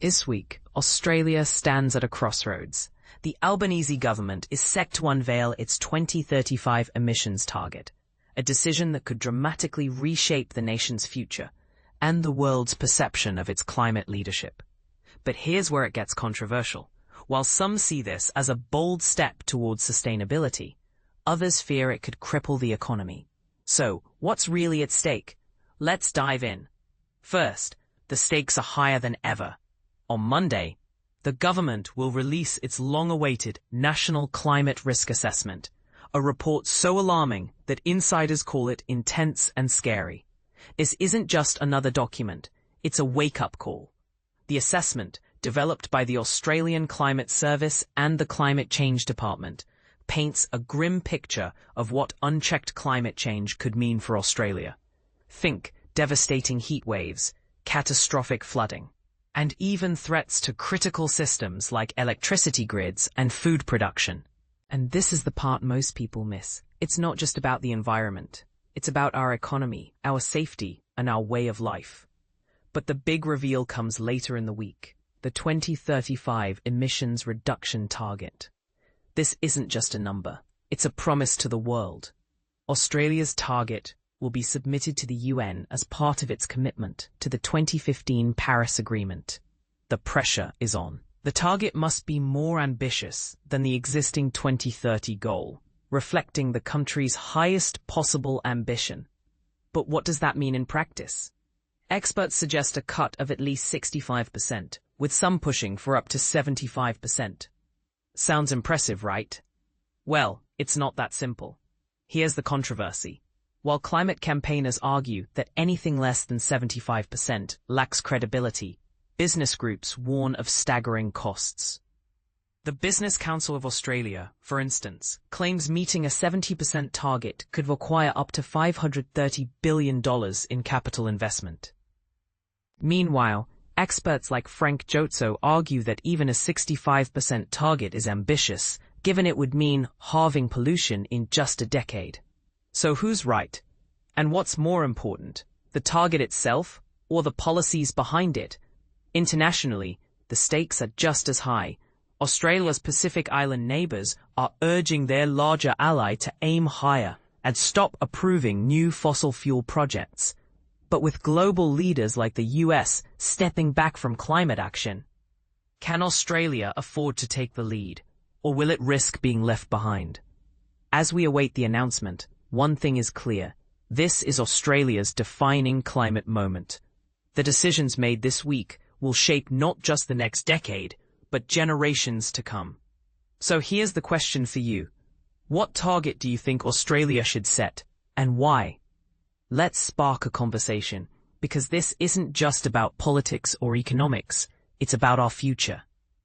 This week, Australia stands at a crossroads. The Albanese government is set to unveil its 2035 emissions target, a decision that could dramatically reshape the nation's future and the world's perception of its climate leadership. But here's where it gets controversial. While some see this as a bold step towards sustainability, others fear it could cripple the economy. So, what's really at stake? Let's dive in. First, the stakes are higher than ever. On Monday, the government will release its long-awaited National Climate Risk Assessment, a report so alarming that insiders call it intense and scary. This isn't just another document, it's a wake-up call. The assessment, developed by the Australian Climate Service and the Climate Change Department, paints a grim picture of what unchecked climate change could mean for Australia. Think devastating heat waves, catastrophic flooding, and even threats to critical systems like electricity grids and food production. And this is the part most people miss. It's not just about the environment. It's about our economy, our safety, and our way of life. But the big reveal comes later in the week, the 2035 emissions reduction target. This isn't just a number. It's a promise to the world. Australia's target will be submitted to the UN as part of its commitment to the 2015 Paris Agreement. The pressure is on. The target must be more ambitious than the existing 2030 goal, reflecting the country's highest possible ambition. But what does that mean in practice? Experts suggest a cut of at least 65%, with some pushing for up to 75%. Sounds impressive, right? Well, it's not that simple. Here's the controversy. While climate campaigners argue that anything less than 75% lacks credibility, business groups warn of staggering costs. The Business Council of Australia, for instance, claims meeting a 70% target could require up to $530 billion in capital investment. Meanwhile, experts like Frank Jotzo argue that even a 65% target is ambitious, given it would mean halving pollution in just a decade. So who's right? And what's more important, the target itself or the policies behind it? Internationally, the stakes are just as high. Australia's Pacific Island neighbours are urging their larger ally to aim higher and stop approving new fossil fuel projects. But with global leaders like the US stepping back from climate action, can Australia afford to take the lead, or will it risk being left behind? As we await the announcement, one thing is clear. This is Australia's defining climate moment. The decisions made this week will shape not just the next decade, but generations to come. So here's the question for you. What target do you think Australia should set, and why? Let's spark a conversation, because this isn't just about politics or economics, it's about our future.